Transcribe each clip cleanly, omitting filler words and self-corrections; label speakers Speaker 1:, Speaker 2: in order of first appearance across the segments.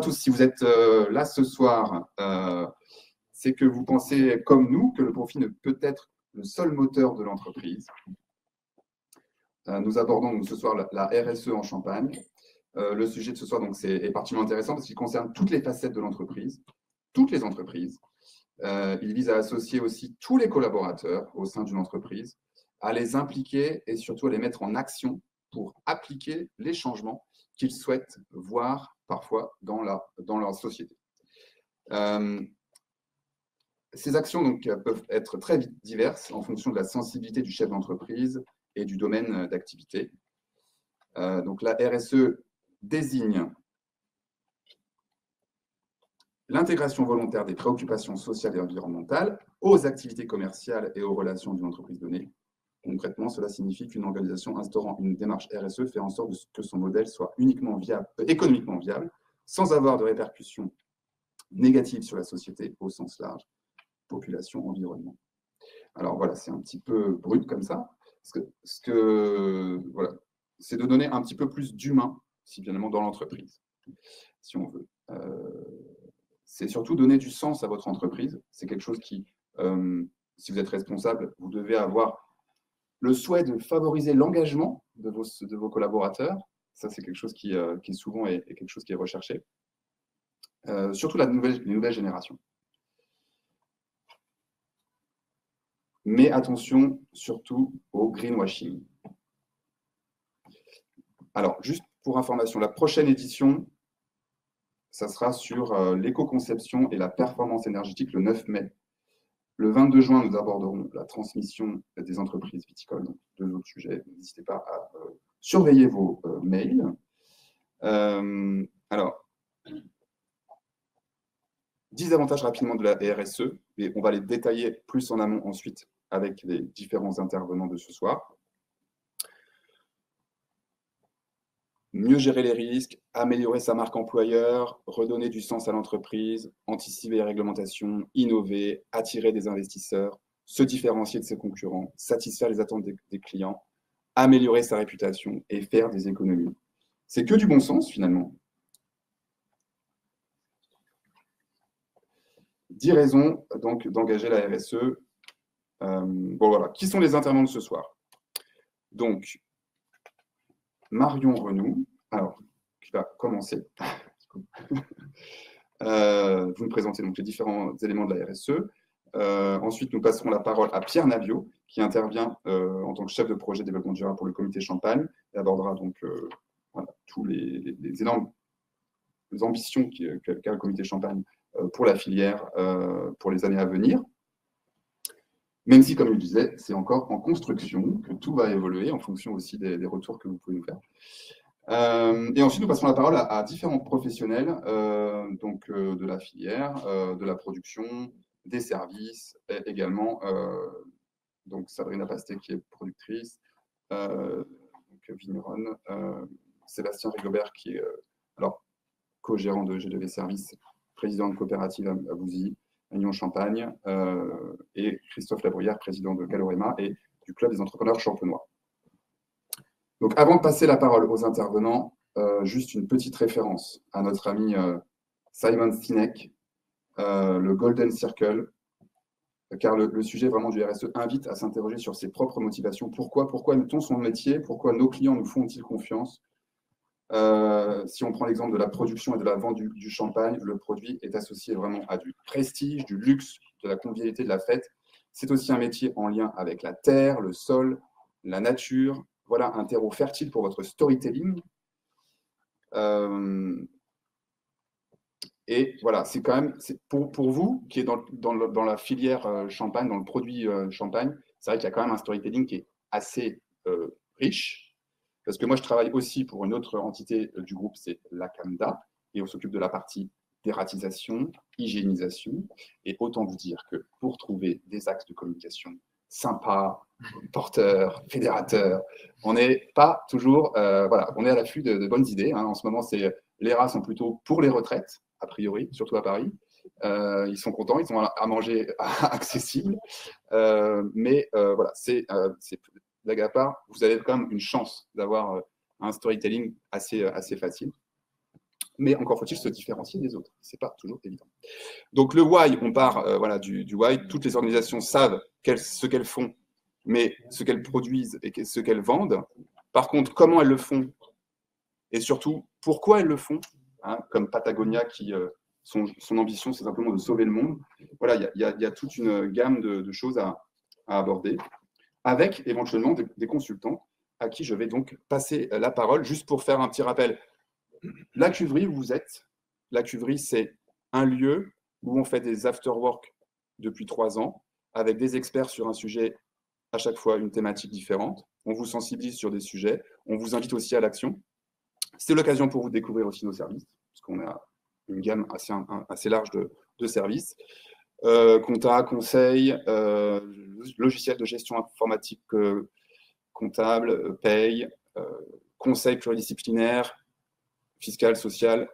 Speaker 1: tous, si vous êtes là ce soir, c'est que vous pensez comme nous que le profit ne peut être le seul moteur de l'entreprise. Nous abordons donc ce soir la RSE en Champagne. Le sujet de ce soir est particulièrement intéressant parce qu'il concerne toutes les facettes de l'entreprise, toutes les entreprises. Il vise à associer aussi tous les collaborateurs au sein d'une entreprise, à les impliquer et surtout à les mettre en action pour appliquer les changements qu'ils souhaitent voir parfois dans leur société. Ces actions donc, peuvent être très diverses en fonction de la sensibilité du chef d'entreprise et du domaine d'activité. Donc la RSE désigne l'intégration volontaire des préoccupations sociales et environnementales aux activités commerciales et aux relations d'une entreprise donnée. Concrètement, cela signifie qu'une organisation instaurant une démarche RSE fait en sorte que son modèle soit économiquement viable, sans avoir de répercussions négatives sur la société au sens large, population, environnement. Alors voilà, c'est un petit peu brut comme ça. Voilà, c'est de donner un petit peu plus d'humain, finalement, dans l'entreprise, si on veut. C'est surtout donner du sens à votre entreprise. C'est quelque chose qui, si vous êtes responsable, vous devez avoir le souhait de favoriser l'engagement de vos collaborateurs. Ça, c'est quelque chose qui souvent est quelque chose qui est recherché. Surtout les nouvelles générations. Mais attention surtout au greenwashing. Alors, juste pour information, la prochaine édition, ça sera sur l'éco-conception et la performance énergétique le 9 mai. Le 22 juin, nous aborderons la transmission des entreprises viticoles, donc deux autres sujets. N'hésitez pas à surveiller vos mails. Alors, 10 avantages rapidement de la RSE, et on va les détailler plus en amont ensuite avec les différents intervenants de ce soir. Mieux gérer les risques, améliorer sa marque employeur, redonner du sens à l'entreprise, anticiper les réglementations, innover, attirer des investisseurs, se différencier de ses concurrents, satisfaire les attentes des clients, améliorer sa réputation et faire des économies. C'est que du bon sens finalement. 10 raisons donc d'engager la RSE. Bon voilà, qui sont les intervenants de ce soir? Donc, Marion Renou, alors, qui va commencer. Vous nous présentez donc les différents éléments de la RSE. Ensuite, nous passerons la parole à Pierre Naviot, qui intervient en tant que chef de projet développement durable pour le comité Champagne et abordera donc voilà, tous les énormes ambitions qu'a le comité Champagne pour la filière pour les années à venir. Même si, comme il disait, c'est encore en construction, que tout va évoluer en fonction aussi des retours que vous pouvez nous faire. Et ensuite, nous passerons la parole à différents professionnels donc, de la filière, de la production, des services, et également donc Sabrina Pasté qui est productrice, donc vigneronne, Sébastien Rigobert qui est alors co-gérant de G2V Services, président de coopérative à Bouzy, Agnon Champagne, et Christophe Labruyère, président de Galorema et du Club des entrepreneurs champenois. Donc, avant de passer la parole aux intervenants, juste une petite référence à notre ami Simon Sinek, le Golden Circle, car le sujet vraiment du RSE invite à s'interroger sur ses propres motivations. Pourquoi aime-t-on son métier? Pourquoi nos clients nous font-ils confiance? Si on prend l'exemple de la production et de la vente du champagne, le produit est associé vraiment à du prestige, du luxe, de la convivialité, de la fête. C'est aussi un métier en lien avec la terre, le sol, la nature. Voilà un terreau fertile pour votre storytelling. Et voilà, c'est quand même, pour vous qui est dans la filière champagne, dans le produit champagne, c'est vrai qu'il y a quand même un storytelling qui est assez riche. Parce que moi, je travaille aussi pour une autre entité du groupe, c'est l'ACAMDA, et on s'occupe de la partie dératisation, hygiénisation. Et autant vous dire que pour trouver des axes de communication sympas, porteurs, fédérateurs, on n'est pas toujours, voilà, on est à l'affût de bonnes idées. Hein. En ce moment, les rats sont plutôt pour les retraites, a priori, surtout à Paris. Ils sont contents, ils ont à manger accessible. Mais voilà, c'est blague à part, vous avez quand même une chance d'avoir un storytelling assez facile. mais encore faut-il se différencier des autres. Ce n'est pas toujours évident. Donc le why, on part voilà, du why. Toutes les organisations savent ce qu'elles font, mais ce qu'elles produisent et ce qu'elles vendent. Par contre, comment elles le font et surtout pourquoi elles le font, hein, comme Patagonia qui, son ambition, c'est simplement de sauver le monde. Voilà, il y a toute une gamme de choses à aborder, avec éventuellement des consultants à qui je vais donc passer la parole, juste pour faire un petit rappel. La Cuverie, où vous êtes, la Cuverie, c'est un lieu où on fait des after-work depuis 3 ans, avec des experts sur un sujet, à chaque fois une thématique différente. On vous sensibilise sur des sujets, on vous invite aussi à l'action. C'est l'occasion pour vous de découvrir aussi nos services, parce qu'on a une gamme assez large de services. Compta, conseil, logiciel de gestion informatique comptable, paye, conseil pluridisciplinaire, fiscal, social,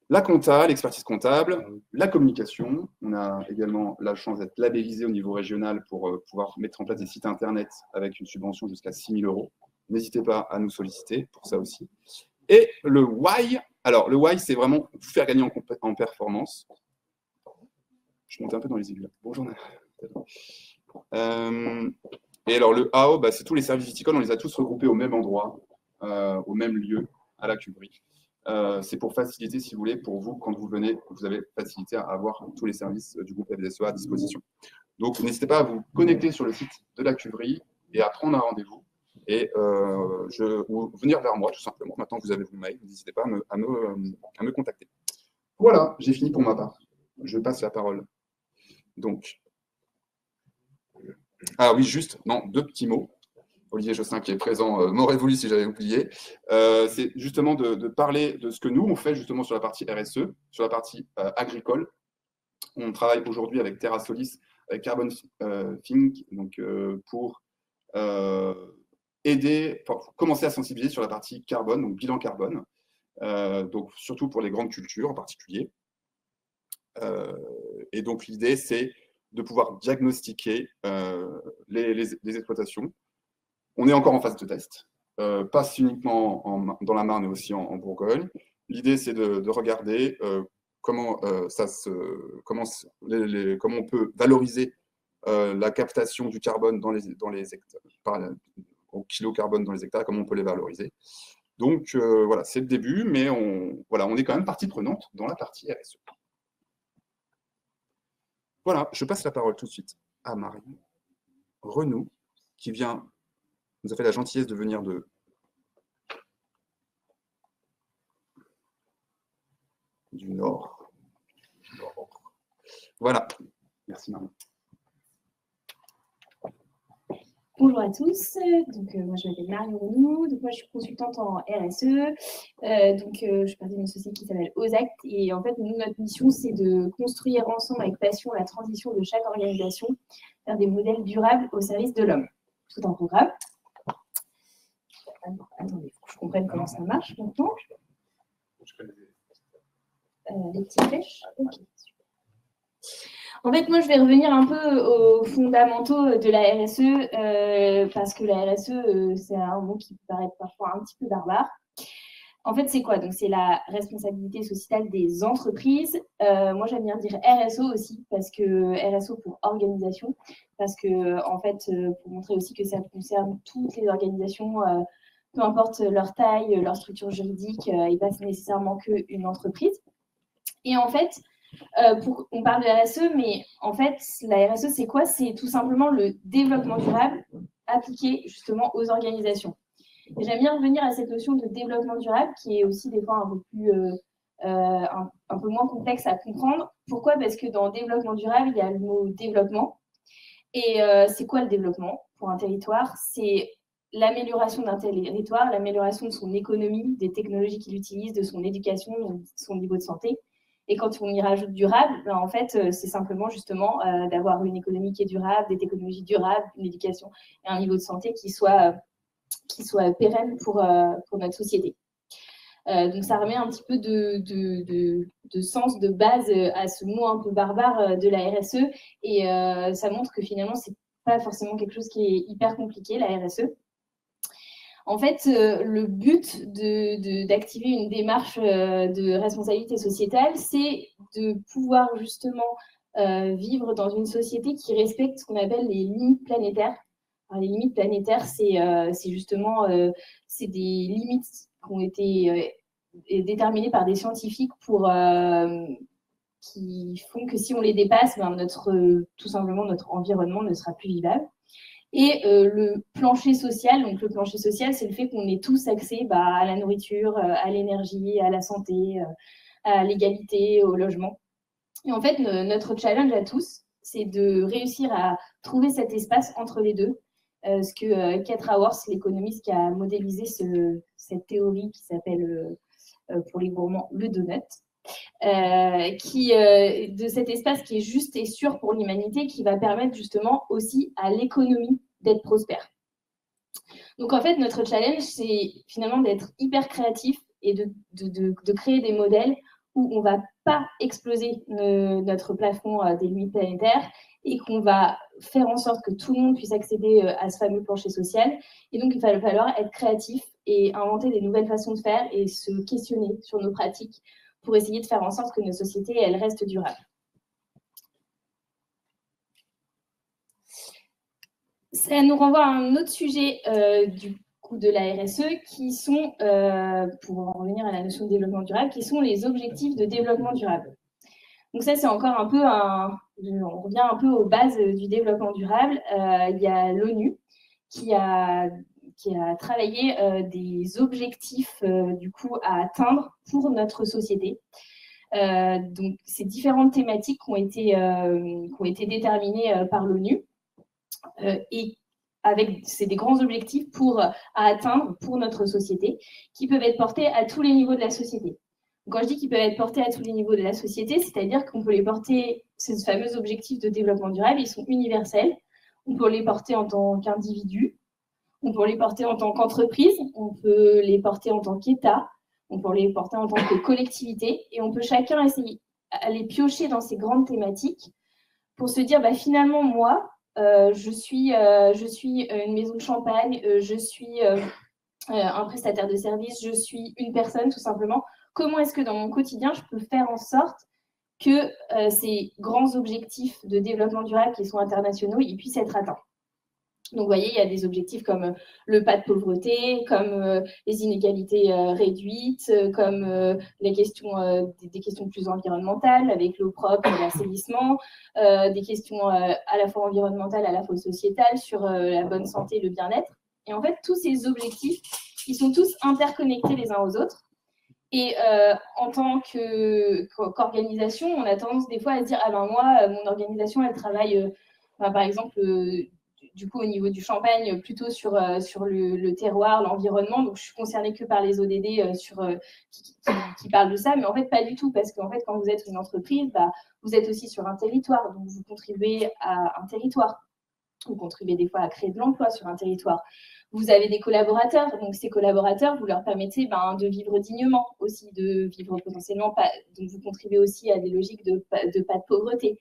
Speaker 1: la compta, l'expertise comptable, la communication. On a également la chance d'être labellisé au niveau régional pour pouvoir mettre en place des sites internet avec une subvention jusqu'à 6 000 €. N'hésitez pas à nous solliciter pour ça aussi. Et le why, alors le why, c'est vraiment vous faire gagner en performance. Je monte un peu dans les aigus. Bonjour. Et alors le how, c'est tous les services viticoles, on les a tous regroupés au même endroit, au même lieu, à la Cuverie. C'est pour faciliter, si vous voulez, pour vous, quand vous venez, vous avez facilité à avoir tous les services du groupe FDSEA à disposition. Donc, n'hésitez pas à vous connecter sur le site de la Cuverie et à prendre un rendez-vous et ou venir vers moi, tout simplement. Maintenant que vous avez vos mails, n'hésitez pas à me contacter. Voilà, j'ai fini pour ma part. Je passe la parole. Donc, ah oui, juste, non, 2 petits mots. Olivier Josselin qui est présent m'aurait voulu si j'avais oublié. C'est justement de parler de ce que nous, on fait justement sur la partie RSE, sur la partie agricole. On travaille aujourd'hui avec Terra Solis, avec Carbon Think, donc, pour aider, pour commencer à sensibiliser sur la partie carbone, donc bilan carbone, donc surtout pour les grandes cultures en particulier. Et donc l'idée, c'est de pouvoir diagnostiquer les exploitations. On est encore en phase de test, pas uniquement dans la Marne, mais aussi en Bourgogne. L'idée, c'est de regarder comment on peut valoriser la captation du carbone dans les hectares, au kilo carbone dans les hectares, comment on peut les valoriser. Donc voilà, c'est le début, mais on est quand même partie prenante dans la partie RSE. Voilà, je passe la parole tout de suite à Marie Renou, qui nous a fait la gentillesse de venir du Nord. Voilà, merci Marie.
Speaker 2: Bonjour à tous, donc moi je m'appelle Marie Renou, donc moi je suis consultante en RSE, je suis partie d'une société qui s'appelle OZACT et en fait nous, notre mission c'est de construire ensemble avec passion la transition de chaque organisation vers des modèles durables au service de l'homme. Tout un programme. Attendez, il faut que je comprenne comment ça marche maintenant. Les petites flèches. Okay. En fait, moi, je vais revenir un peu aux fondamentaux de la RSE, parce que la RSE, c'est un mot qui peut paraître parfois un petit peu barbare. En fait, c'est quoi? Donc, c'est la responsabilité sociétale des entreprises. Moi, j'aime bien dire RSO aussi, parce que RSO pour organisation, parce que, en fait, pour montrer aussi que ça concerne toutes les organisations, peu importe leur taille, leur structure juridique, et pas nécessairement qu'une entreprise. Et en fait, on parle de RSE, mais en fait, la RSE, c'est quoi? C'est tout simplement le développement durable appliqué justement aux organisations. Et j'aime bien revenir à cette notion de développement durable qui est aussi des fois un peu moins complexe à comprendre. Pourquoi? Parce que dans développement durable, il y a le mot développement. Et c'est quoi le développement pour un territoire? C'est l'amélioration d'un territoire, l'amélioration de son économie, des technologies qu'il utilise, de son éducation, de son niveau de santé. Et quand on y rajoute durable, en fait, c'est simplement justement d'avoir une économie qui est durable, des technologies durables, une éducation et un niveau de santé qui soit pérenne pour notre société. Donc, ça remet un petit peu de sens, de base à ce mot un peu barbare de la RSE. Et ça montre que finalement, ce n'est pas forcément quelque chose qui est hyper compliqué, la RSE. En fait, le but d'activer une démarche de responsabilité sociétale, c'est de pouvoir justement vivre dans une société qui respecte ce qu'on appelle les limites planétaires. Alors, les limites planétaires, c'est justement c'est des limites qui ont été déterminées par des scientifiques qui font que si on les dépasse, ben tout simplement notre environnement ne sera plus vivable. Et le plancher social, donc le plancher social, c'est le fait qu'on ait tous accès à la nourriture, à l'énergie, à la santé, à l'égalité, au logement. Et en fait, notre challenge à tous, c'est de réussir à trouver cet espace entre les deux. Ce que Kate Raworth, l'économiste qui a modélisé cette théorie qui s'appelle, pour les gourmands, le donut, de cet espace qui est juste et sûr pour l'humanité, qui va permettre justement aussi à l'économie d'être prospère. Donc en fait, notre challenge, c'est finalement d'être hyper créatif et de créer des modèles où on ne va pas exploser notre plafond des limites planétaires et qu'on va faire en sorte que tout le monde puisse accéder à ce fameux plancher social. Et donc, il va falloir être créatif et inventer des nouvelles façons de faire et se questionner sur nos pratiques pour essayer de faire en sorte que nos sociétés, elles restent durables. Ça nous renvoie à un autre sujet du coup de la RSE qui sont, pour en revenir à la notion de développement durable, qui sont les objectifs de développement durable. Donc ça, c'est encore un peu on revient un peu aux bases du développement durable. Il y a l'ONU qui a travaillé des objectifs du coup à atteindre pour notre société. Donc ces différentes thématiques qui ont été déterminées par l'ONU et c'est des grands objectifs à atteindre pour notre société qui peuvent être portés à tous les niveaux de la société. Quand je dis qu'ils peuvent être portés à tous les niveaux de la société, c'est-à-dire qu'on peut les porter, ces fameux objectifs de développement durable, ils sont universels. On peut les porter en tant qu'individu, on peut les porter en tant qu'entreprise, on peut les porter en tant qu'État, on peut les porter en tant que collectivité, et on peut chacun essayer d'aller piocher dans ces grandes thématiques pour se dire, finalement, moi, je suis une maison de champagne, je suis un prestataire de service, je suis une personne, tout simplement. Comment est-ce que dans mon quotidien, je peux faire en sorte que ces grands objectifs de développement durable qui sont internationaux, ils puissent être atteints? Donc, vous voyez, il y a des objectifs comme le pas de pauvreté, comme les inégalités réduites, comme des questions plus environnementales avec l'eau propre et l'assainissement, des questions à la fois environnementales, à la fois sociétales sur la bonne santé et le bien-être. Et en fait, tous ces objectifs, ils sont tous interconnectés les uns aux autres. Et en tant qu'organisation, on a tendance des fois à se dire « Ah ben moi, mon organisation, elle travaille, par exemple, du coup, au niveau du champagne, plutôt sur le terroir, l'environnement. Donc, je suis concernée que par les ODD qui parlent de ça. Mais en fait, pas du tout. Parce qu'en fait, quand vous êtes une entreprise, vous êtes aussi sur un territoire. Donc, vous contribuez à un territoire. Vous contribuez des fois à créer de l'emploi sur un territoire. Vous avez des collaborateurs. Donc, ces collaborateurs, vous leur permettez de vivre dignement aussi, de vivre potentiellement pas. Donc, vous contribuez aussi à des logiques de pas de pauvreté.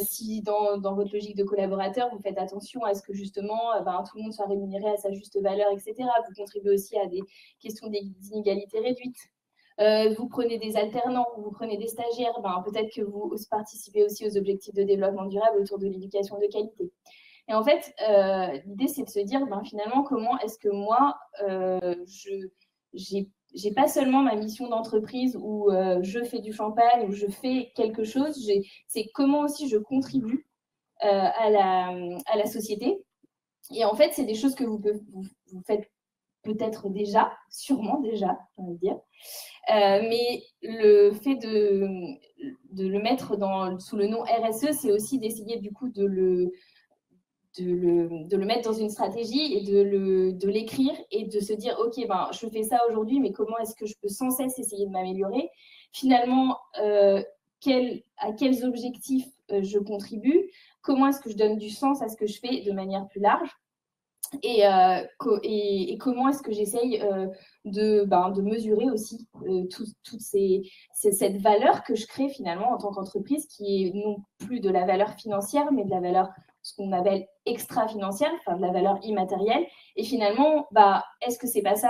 Speaker 2: Si dans votre logique de collaborateur, vous faites attention à ce que justement tout le monde soit rémunéré à sa juste valeur, etc. Vous contribuez aussi à des questions d'inégalité réduite. Vous prenez des alternants, vous prenez des stagiaires, peut-être que vous participez aussi aux objectifs de développement durable autour de l'éducation de qualité. Et en fait, l'idée, c'est de se dire, finalement, comment est-ce que moi, j'ai pas seulement ma mission d'entreprise où je fais du champagne, où je fais quelque chose, c'est comment aussi je contribue à la société. Et en fait, c'est des choses que vous faites peut-être déjà, sûrement déjà, j'ai envie de dire. Mais le fait de le mettre sous le nom RSE, c'est aussi d'essayer du coup de le mettre dans une stratégie et de l'écrire et de se dire, OK, je fais ça aujourd'hui, mais comment est-ce que je peux sans cesse essayer de m'améliorer? Finalement, à quels objectifs je contribue? Comment est-ce que je donne du sens à ce que je fais de manière plus large? Et comment est-ce que j'essaye de mesurer aussi toute cette valeur que je crée finalement en tant qu'entreprise qui est non plus de la valeur financière, mais de la valeur ce qu'on appelle extra-financière, enfin de la valeur immatérielle. Et finalement, est-ce que c'est pas ça,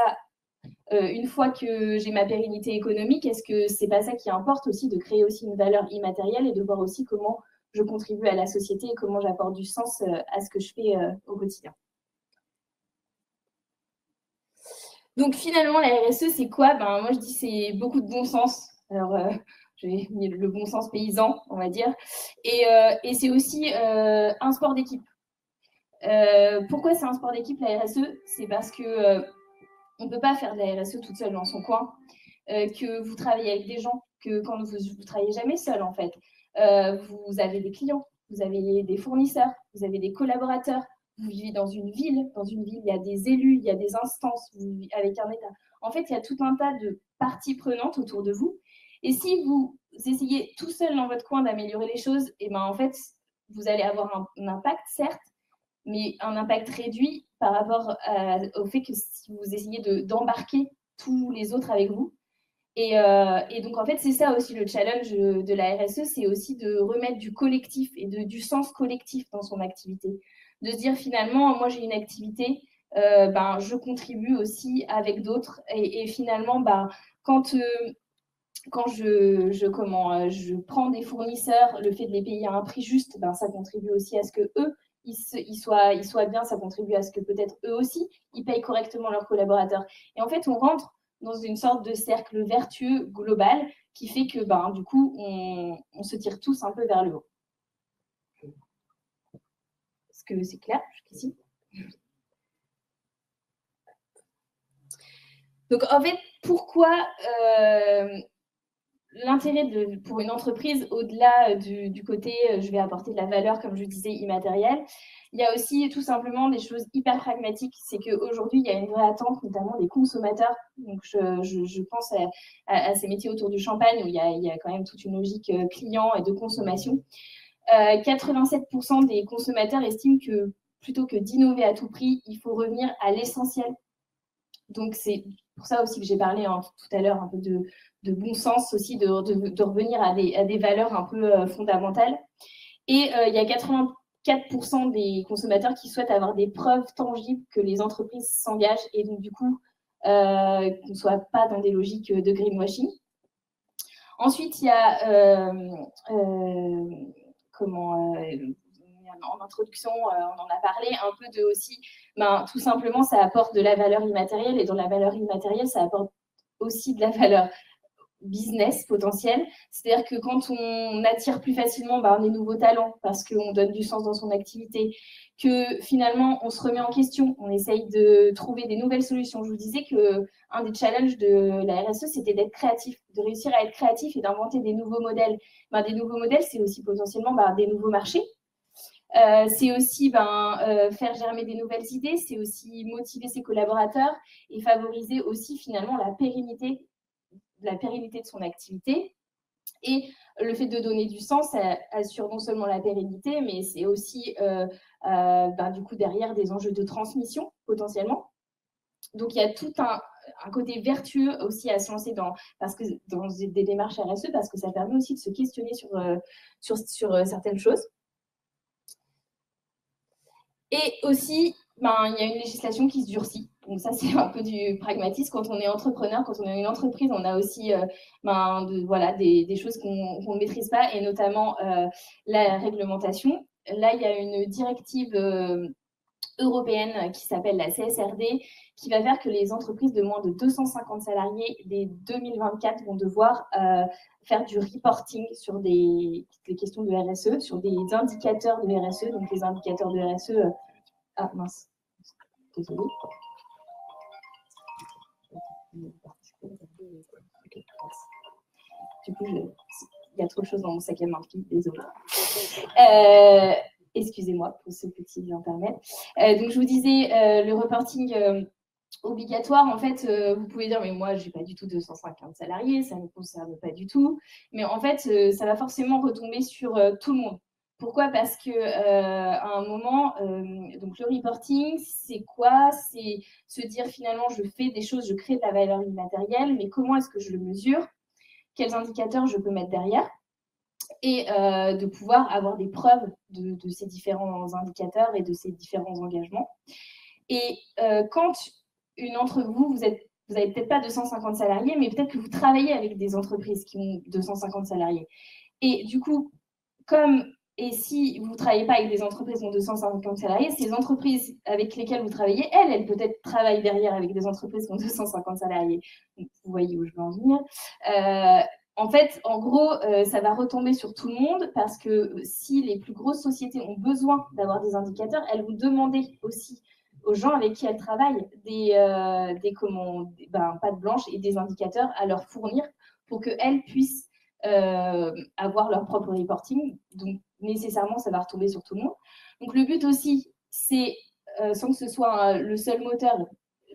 Speaker 2: une fois que j'ai ma pérennité économique, est-ce que c'est pas ça qui importe aussi, de créer aussi une valeur immatérielle et de voir aussi comment je contribue à la société et comment j'apporte du sens à ce que je fais au quotidien. Donc finalement, la RSE, c'est quoi? Moi, je dis c'est beaucoup de bon sens. Alors, j'ai mis le bon sens paysan, on va dire. Et c'est aussi un sport d'équipe. Pourquoi c'est un sport d'équipe, la RSE? C'est parce que on ne peut pas faire de la RSE toute seule dans son coin, que vous travaillez avec des gens, que quand vous ne travaillez jamais seul, en fait. Vous avez des clients, vous avez des fournisseurs, vous avez des collaborateurs, vous vivez dans une ville, il y a des élus, il y a des instances, vous vivez avec un État. En fait, il y a tout un tas de parties prenantes autour de vous. Et si vous essayez tout seul dans votre coin d'améliorer les choses, et en fait, vous allez avoir un impact, certes, mais un impact réduit par rapport au fait que si vous essayez d'embarquer tous les autres avec vous. Et donc, en fait, c'est ça aussi le challenge de la RSE, c'est aussi de remettre du collectif et du sens collectif dans son activité. De se dire finalement, moi j'ai une activité, je contribue aussi avec d'autres. Et finalement, quand je prends des fournisseurs, le fait de les payer à un prix juste, ça contribue aussi à ce que eux, ils soient bien, ça contribue à ce que peut-être eux aussi, ils payent correctement leurs collaborateurs. Et en fait, on rentre dans une sorte de cercle vertueux global qui fait que, du coup, on se tire tous un peu vers le haut. Est-ce que c'est clair jusqu'ici? Donc, en fait, pourquoi l'intérêt pour une entreprise, au-delà du côté je vais apporter de la valeur, comme je disais, immatérielle, il y a aussi tout simplement des choses hyper pragmatiques. C'est qu'aujourd'hui, il y a une vraie attente, notamment des consommateurs. Donc, je pense à ces métiers autour du champagne où il y a quand même toute une logique client et de consommation. 87% des consommateurs estiment que plutôt que d'innover à tout prix, il faut revenir à l'essentiel. Donc, c'est pour ça aussi que j'ai parlé tout à l'heure un peu de bon sens aussi, de revenir à des valeurs un peu fondamentales. Et il y a 84% des consommateurs qui souhaitent avoir des preuves tangibles que les entreprises s'engagent et donc du coup, qu'on ne soit pas dans des logiques de greenwashing. Ensuite, il y a en introduction, on en a parlé un peu de aussi, tout simplement, ça apporte de la valeur immatérielle et dans la valeur immatérielle, ça apporte aussi de la valeur business potentiel. C'est-à-dire que quand on attire plus facilement des nouveaux talents parce qu'on donne du sens dans son activité, que finalement on se remet en question, on essaye de trouver des nouvelles solutions. Je vous disais qu'un des challenges de la RSE, c'était d'être créatif, de réussir à être créatif et d'inventer des nouveaux modèles. Des nouveaux modèles, c'est aussi potentiellement des nouveaux marchés. C'est aussi faire germer des nouvelles idées, c'est aussi motiver ses collaborateurs et favoriser aussi finalement la pérennité de son activité. Et le fait de donner du sens, ça assure non seulement la pérennité, mais c'est aussi du coup derrière des enjeux de transmission potentiellement. Donc il y a tout un côté vertueux aussi à se lancer dans des démarches RSE parce que ça permet aussi de se questionner sur certaines choses. Et aussi, il y a une législation qui se durcit. Donc ça, c'est un peu du pragmatisme. Quand on est entrepreneur, quand on a une entreprise, on a aussi des choses qu'on ne maîtrise pas, et notamment la réglementation. Là, il y a une directive européenne qui s'appelle la CSRD, qui va faire que les entreprises de moins de 250 salariés dès 2024 vont devoir faire du reporting sur des questions de RSE, sur des indicateurs de RSE. Donc les indicateurs de RSE... Ah mince, désolée. Du coup, il y a trop de choses dans mon sac à main, désolée. Excusez-moi pour ce petit intermède. Donc, je vous disais, le reporting obligatoire, en fait, vous pouvez dire, mais moi, je n'ai pas du tout 250 salariés, ça ne me concerne pas du tout. Mais en fait, ça va forcément retomber sur tout le monde. Pourquoi? Parce qu'à un moment, donc le reporting, c'est quoi? C'est se dire, finalement, je fais des choses, je crée de la valeur immatérielle, mais comment est-ce que je le mesure? Quels indicateurs je peux mettre derrière? et de pouvoir avoir des preuves de ces différents indicateurs et de ces différents engagements. Et quand une d'entre vous n'avez peut-être pas 250 salariés, mais peut-être que vous travaillez avec des entreprises qui ont 250 salariés. Et du coup, et si vous ne travaillez pas avec des entreprises qui ont 250 salariés, ces entreprises avec lesquelles vous travaillez, elles peut-être travaillent derrière avec des entreprises qui ont 250 salariés. Donc, vous voyez où je veux en venir. En fait, en gros, ça va retomber sur tout le monde parce que si les plus grosses sociétés ont besoin d'avoir des indicateurs, elles vont demander aussi aux gens avec qui elles travaillent pattes blanches et des indicateurs à leur fournir pour qu'elles puissent avoir leur propre reporting. Donc, nécessairement, ça va retomber sur tout le monde. Donc, le but aussi, c'est, sans que ce soit le seul moteur,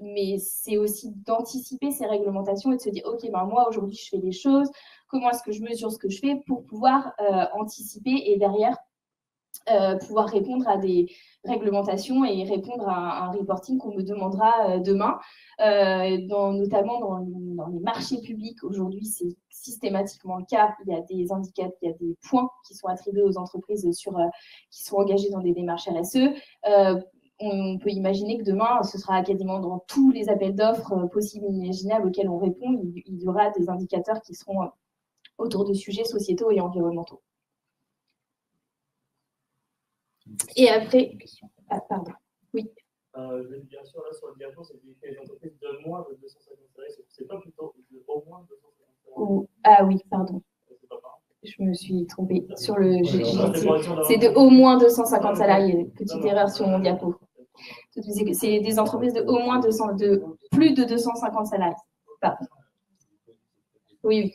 Speaker 2: mais c'est aussi d'anticiper ces réglementations et de se dire, OK, moi, aujourd'hui, je fais des choses. Comment est-ce que je mesure ce que je fais pour pouvoir anticiper et derrière pouvoir répondre à des réglementations et répondre à un reporting qu'on me demandera demain. Notamment dans les marchés publics, aujourd'hui, c'est systématiquement le cas. Il y a des indicateurs, il y a des points qui sont attribués aux entreprises qui sont engagées dans des démarches RSE. On peut imaginer que demain, ce sera quasiment dans tous les appels d'offres possibles et imaginables auxquels on répond, il y aura des indicateurs qui seront autour de sujets sociétaux et environnementaux. Et après, pardon, oui.
Speaker 3: Bien sûr, là, sur le diapo, c'est les entreprises de moins de 250 salariés. C'est pas plutôt au moins de 250 salariés.
Speaker 2: Ah oui, pardon. Je me suis trompée sur le. C'est de au moins 250 salariés. Petite erreur sur mon diapo. C'est des entreprises de au moins plus de 250 salariés. Pardon. Oui.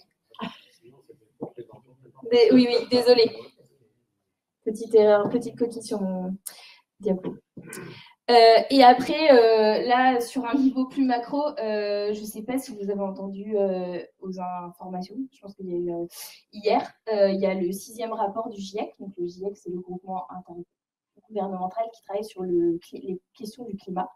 Speaker 2: Oui, désolée. Petite erreur, petite coquille sur mon diapo. Et après, là, sur un niveau plus macro, je ne sais pas si vous avez entendu aux informations, je pense qu'il y a eu hier, il y a le 6e rapport du GIEC. Donc, le GIEC, c'est le groupement intergouvernemental qui travaille sur les questions du climat,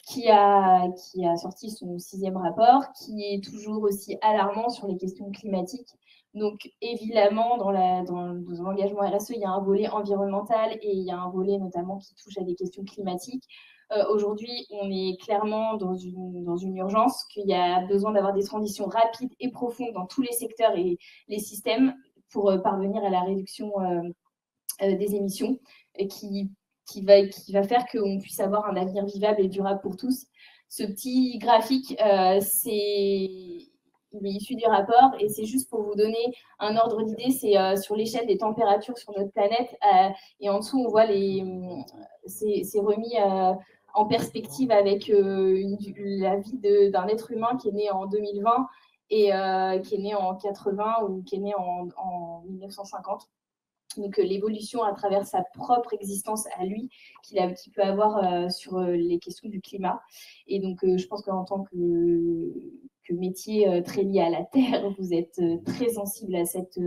Speaker 2: qui a sorti son 6e rapport, qui est toujours aussi alarmant sur les questions climatiques. Donc, évidemment, dans l'engagement RSE, il y a un volet environnemental et il y a un volet notamment qui touche à des questions climatiques. Aujourd'hui, on est clairement dans une urgence, qu'il y a besoin d'avoir des transitions rapides et profondes dans tous les secteurs et les systèmes pour parvenir à la réduction des émissions qui va faire qu'on puisse avoir un avenir vivable et durable pour tous. Ce petit graphique, il est issu du rapport et c'est juste pour vous donner un ordre d'idée. C'est sur l'échelle des températures sur notre planète et en dessous, on voit c'est remis en perspective avec la vie d'un être humain qui est né en 2020 et qui est né en 80 ou qui est né en 1950. Donc, l'évolution à travers sa propre existence à lui qu'il peut avoir sur les questions du climat. Et donc, je pense qu'en tant que métier très lié à la Terre, vous êtes très sensible à cette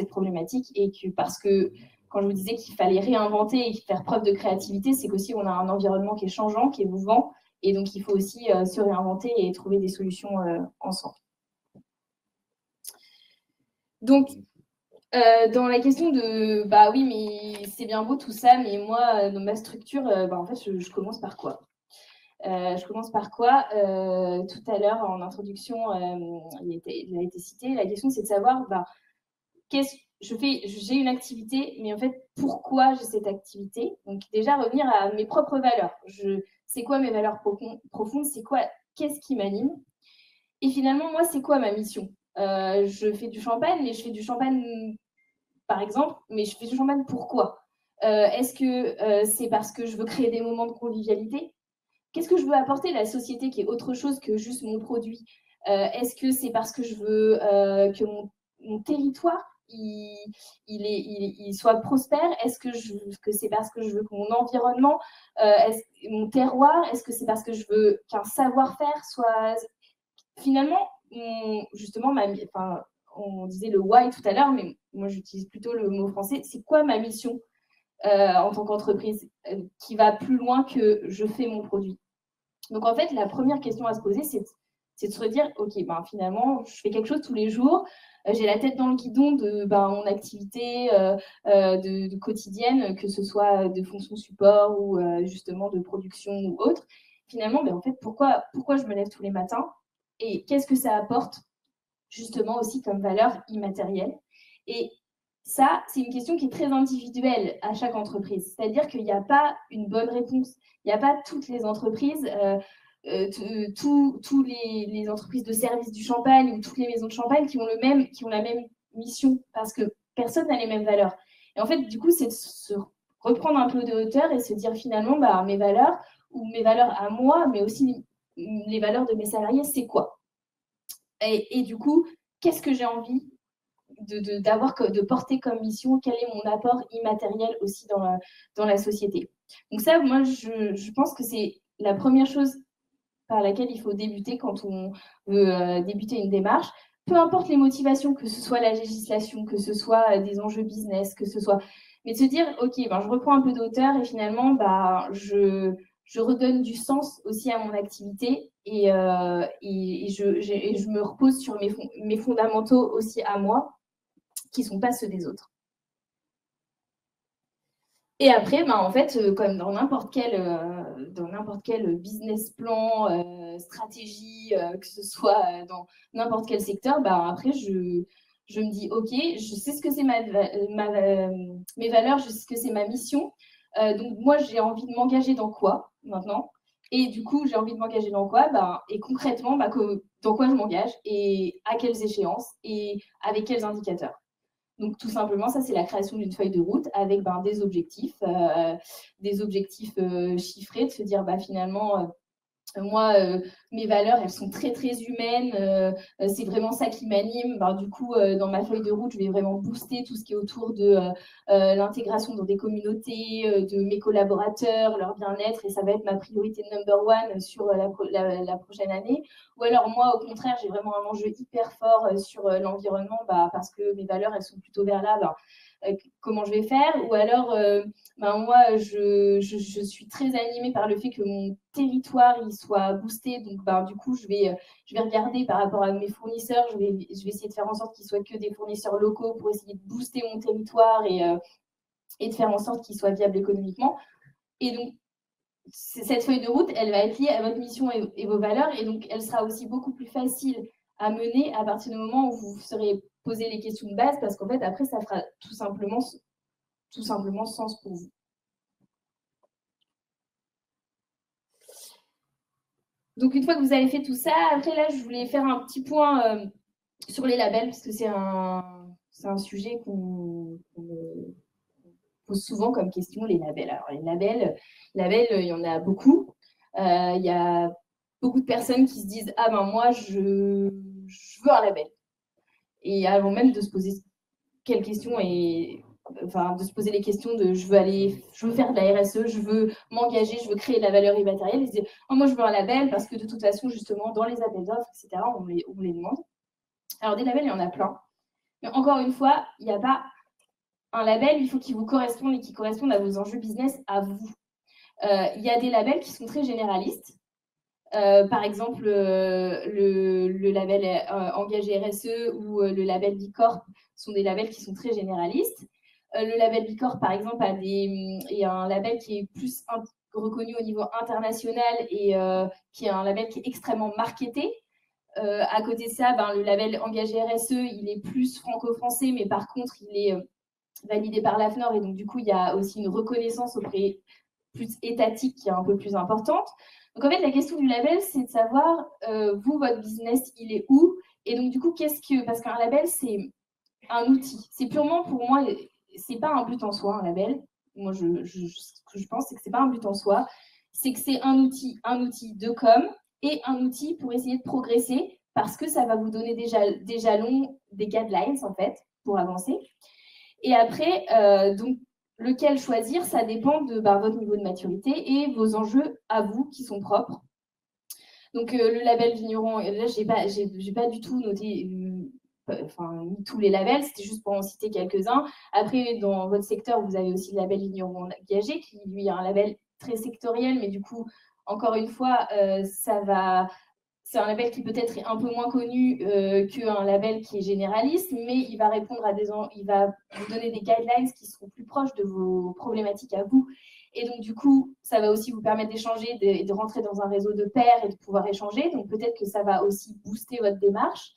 Speaker 2: problématique. Et parce que, quand je vous disais qu'il fallait réinventer et faire preuve de créativité, c'est qu'aussi on a un environnement qui est changeant, qui est mouvant. Et donc, il faut aussi se réinventer et trouver des solutions ensemble. Donc, dans la question de oui, mais c'est bien beau tout ça, mais moi, dans ma structure, en fait, je commence par quoi Tout à l'heure, en introduction, il a été cité. La question, c'est de savoir, j'ai une activité, mais en fait, pourquoi j'ai cette activité? Donc, déjà, revenir à mes propres valeurs. C'est quoi mes valeurs profondes? Qu'est-ce qui m'anime? Et finalement, moi, c'est quoi ma mission? Je fais du champagne, mais je fais du champagne, par exemple, mais je fais du champagne pourquoi? Est-ce que c'est parce que je veux créer des moments de convivialité? Qu'est-ce que je veux apporter à la société qui est autre chose que juste mon produit? Est-ce que c'est parce que je veux que mon territoire il soit prospère? Est-ce que c'est parce que je veux que mon environnement, mon terroir, est-ce que c'est parce que je veux qu'un savoir-faire soit... Finalement, justement, on disait le why tout à l'heure, mais moi j'utilise plutôt le mot français. C'est quoi ma mission en tant qu'entreprise qui va plus loin que je fais mon produit? Donc en fait, la première question à se poser, c'est C'est de se dire, ok, ben, finalement, je fais quelque chose tous les jours, j'ai la tête dans le guidon de mon activité de quotidienne, que ce soit de fonction support ou justement de production ou autre. Finalement, en fait, pourquoi je me lève tous les matins et qu'est-ce que ça apporte justement aussi comme valeur immatérielle. Et ça, c'est une question qui est très individuelle à chaque entreprise. C'est-à-dire qu'il n'y a pas une bonne réponse. Il n'y a pas toutes les entreprises, tous les entreprises de services du champagne ou toutes les maisons de champagne qui ont la même mission parce que personne n'a les mêmes valeurs. Et en fait, du coup, c'est de se reprendre un peu de hauteur et se dire finalement, mes valeurs ou mes valeurs à moi, mais aussi les valeurs de mes salariés, c'est quoi? Et du coup, qu'est-ce que j'ai envie de porter comme mission? Quel est mon apport immatériel aussi dans la société? Donc ça, moi, je pense que c'est la première chose par laquelle il faut débuter quand on veut débuter une démarche. Peu importe les motivations, que ce soit la législation, que ce soit des enjeux business, que ce soit... Mais de se dire, OK, je reprends un peu de hauteur et finalement, je redonne du sens aussi à mon activité et je me repose sur mes fondamentaux aussi à moi, qui ne sont pas ceux des autres. Et après, en fait, comme dans n'importe quel business plan, stratégie, que ce soit dans n'importe quel secteur, après, je me dis, OK, je sais ce que c'est mes valeurs, je sais ce que c'est ma mission. Donc, moi, j'ai envie de m'engager dans quoi maintenant? Et du coup, j'ai envie de m'engager dans quoi? Et concrètement, dans quoi je m'engage et à quelles échéances et avec quels indicateurs. Donc, tout simplement, ça, c'est la création d'une feuille de route avec des objectifs chiffrés, de se dire finalement, moi, mes valeurs, elles sont très, très humaines. C'est vraiment ça qui m'anime. Du coup, dans ma feuille de route, je vais vraiment booster tout ce qui est autour de l'intégration dans des communautés, de mes collaborateurs, leur bien-être. Et ça va être ma priorité number one sur la prochaine année. Ou alors, moi, au contraire, j'ai vraiment un enjeu hyper fort sur l'environnement parce que mes valeurs, elles sont plutôt vers là. Comment je vais faire? Ou alors, moi, je suis très animée par le fait que mon territoire il soit boosté. Donc, du coup, je vais regarder par rapport à mes fournisseurs. Je vais essayer de faire en sorte qu'ils soient que des fournisseurs locaux pour essayer de booster mon territoire et de faire en sorte qu'il soit viable économiquement. Et donc, cette feuille de route, elle va être liée à votre mission et vos valeurs. Et donc, elle sera aussi beaucoup plus facile à mener à partir du moment où vous serez posé les questions de base, parce qu'en fait, après, ça fera tout simplement sens pour vous. Donc, une fois que vous avez fait tout ça, après, là, je voulais faire un petit point sur les labels, parce que c'est un sujet qu'on pose souvent comme question, les labels. Alors, les labels, il y en a beaucoup. Il y a beaucoup de personnes qui se disent « Ah moi, je veux un label ». Et avant même de se poser quelles questions de se poser les questions de je veux faire de la RSE, je veux m'engager, je veux créer de la valeur immatérielle. Ils se disent « moi, je veux un label parce que de toute façon, justement, dans les appels d'offres, etc., on me les demande ». Alors, des labels, il y en a plein. Mais encore une fois, il n'y a pas un label, il faut qu'il vous corresponde et qu'il corresponde à vos enjeux business, à vous. Il y a des labels qui sont très généralistes. Par exemple, le label engagé RSE ou le label Bicorp sont des labels qui sont très généralistes. Le label Bicorp, par exemple, est un label qui est plus reconnu au niveau international et qui est un label qui est extrêmement marketé. À côté de ça, le label engagé RSE, il est plus franco-français, mais par contre, il est validé par l'AFNOR et donc du coup, il y a aussi une reconnaissance auprès plus étatique qui est un peu plus importante. Donc en fait, la question du label, c'est de savoir, vous, votre business, il est où? Et donc du coup, parce qu'un label, c'est un outil. C'est purement, pour moi, c'est pas un but en soi, un label. Moi, ce que je pense, c'est que c'est pas un but en soi. C'est que c'est un outil de com et un outil pour essayer de progresser parce que ça va vous donner des jalons, des guidelines, en fait, pour avancer. Et après, donc, lequel choisir, ça dépend de votre niveau de maturité et vos enjeux à vous qui sont propres. Donc, le label vigneron, là, j'ai pas du tout noté tous les labels, c'était juste pour en citer quelques-uns. Après, dans votre secteur, vous avez aussi le label vigneron engagé, qui lui est un label très sectoriel, mais du coup, encore une fois, ça va c'est un label qui peut-être est un peu moins connu qu'un label qui est généraliste, mais il va répondre à il va vous donner des guidelines qui seront plus proches de vos problématiques à vous. Et donc, du coup, ça va aussi vous permettre d'échanger, de rentrer dans un réseau de pairs et de pouvoir échanger. Donc, peut-être que ça va aussi booster votre démarche.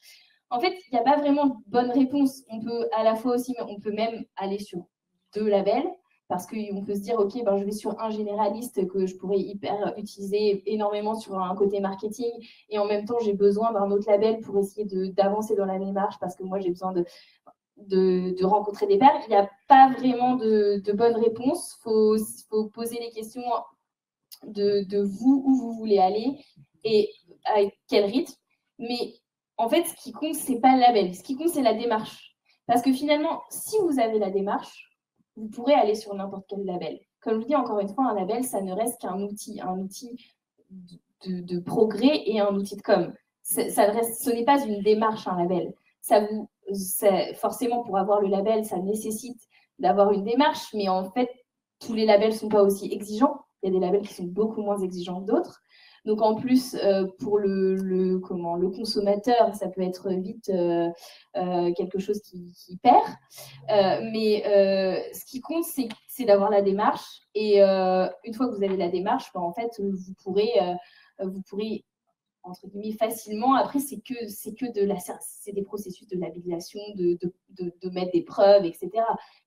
Speaker 2: En fait, il n'y a pas vraiment de bonne réponse. On peut à la fois aussi, on peut même aller sur 2 labels. Parce qu'on peut se dire, OK, ben, je vais sur un généraliste que je pourrais utiliser énormément sur un côté marketing. Et en même temps, j'ai besoin d'un autre label pour essayer d'avancer dans la démarche parce que moi, j'ai besoin de rencontrer des pairs. Il n'y a pas vraiment de bonne réponse. Il faut poser les questions de vous, où vous voulez aller et à quel rythme. Mais en fait, ce qui compte, ce n'est pas le label. Ce qui compte, c'est la démarche. Parce que finalement, si vous avez la démarche, vous pourrez aller sur n'importe quel label. Comme je vous dis encore une fois, un label, ça ne reste qu'un outil de progrès et un outil de com. Ce n'est pas une démarche, un label. Forcément, pour avoir le label, ça nécessite d'avoir une démarche, mais en fait, tous les labels ne sont pas aussi exigeants. Il y a des labels qui sont beaucoup moins exigeants que d'autres. Donc, en plus, pour le consommateur, ça peut être vite quelque chose qui perd. Mais ce qui compte, c'est d'avoir la démarche. Et une fois que vous avez la démarche, ben, en fait, vous pourrez entre guillemets facilement. Après, c'est des processus de labellisation, de mettre des preuves, etc.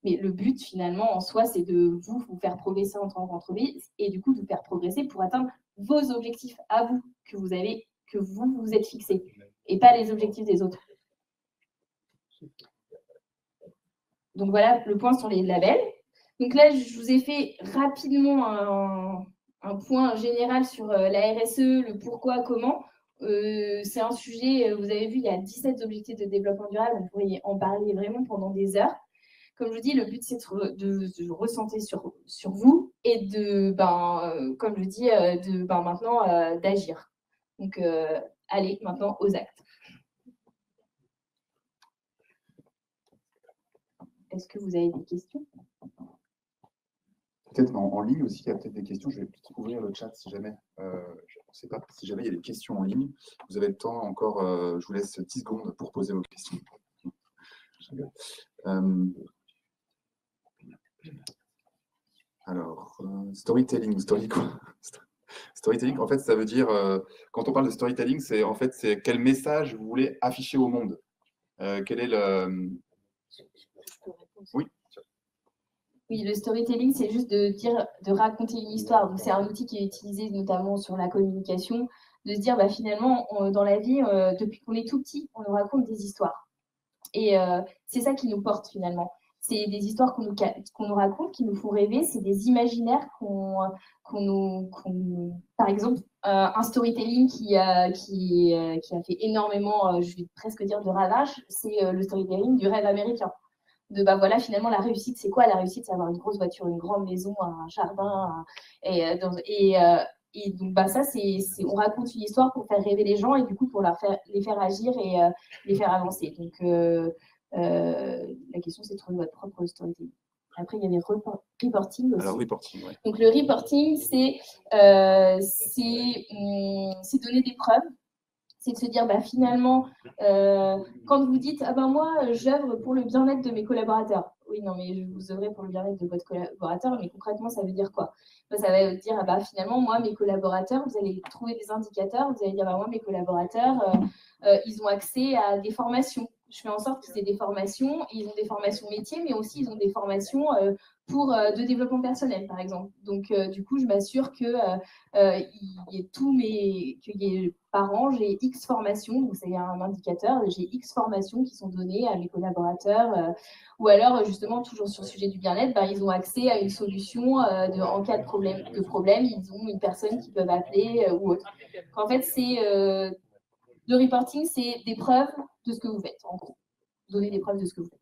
Speaker 2: Mais le but, finalement, en soi, c'est de vous faire progresser en tant qu'entreprise et du coup, de vous faire progresser pour atteindre vos objectifs à vous que vous vous êtes fixés et pas les objectifs des autres. Donc voilà le point sur les labels. Donc là, je vous ai fait rapidement un point général sur la RSE, le pourquoi, comment. C'est un sujet, vous avez vu, il y a 17 objectifs de développement durable, on pourrait en parler vraiment pendant des heures. Comme je vous dis, le but, c'est de recentrer sur vous et comme je dis, maintenant d'agir. Donc, allez, maintenant aux actes. Est-ce que vous avez des questions?
Speaker 1: Peut-être en ligne aussi, il y a peut-être des questions. Je vais ouvrir le chat si jamais. Je ne sais pas si jamais il y a des questions en ligne. Vous avez le temps encore. Je vous laisse 10 secondes pour poser vos questions. Alors, storytelling, storytelling, en fait, ça veut dire, quand on parle de storytelling, c'est quel message vous voulez afficher au monde. Quel est le... Oui.
Speaker 2: Oui, le storytelling, c'est juste de raconter une histoire. Donc, c'est un outil qui est utilisé notamment sur la communication, de se dire, finalement, dans la vie, depuis qu'on est tout petit, on nous raconte des histoires. Et c'est ça qui nous porte, finalement. C'est des histoires qu'on nous raconte, qui nous font rêver. C'est des imaginaires par exemple, un storytelling qui a fait énormément, je vais presque dire, de ravages, c'est le storytelling du rêve américain. Voilà, finalement, la réussite, c'est quoi? La réussite, c'est avoir une grosse voiture, une grande maison, un jardin. Et donc, ça, on raconte une histoire pour faire rêver les gens et du coup, pour les faire agir et les faire avancer. Donc, la question, c'est de trouver votre propre storytelling. Après, il y a les reporting aussi.
Speaker 1: Alors, reporting, ouais.
Speaker 2: Donc, le reporting, c'est donner des preuves. C'est de se dire, finalement, quand vous dites, moi, j'œuvre pour le bien-être de mes collaborateurs. Oui, non, mais vous œuvrez pour le bien-être de votre collaborateur, mais concrètement, ça veut dire quoi? Ça va dire, finalement, moi, mes collaborateurs, vous allez trouver des indicateurs, vous allez dire, moi, mes collaborateurs, ils ont accès à des formations. Je fais en sorte qu'ils aient des formations, ils ont des formations métiers, mais aussi ils ont des formations de développement personnel, par exemple. Donc, du coup, je m'assure qu'il y ait par an, j'ai X formations, donc c'est un indicateur, j'ai X formations qui sont données à mes collaborateurs, ou alors, justement, toujours sur le sujet du bien-être, ils ont accès à une solution en cas de problème, ils ont une personne qu'ils peuvent appeler ou autre. En fait, le reporting, c'est des preuves de ce que vous faites, en gros. Donner des preuves de ce que vous faites.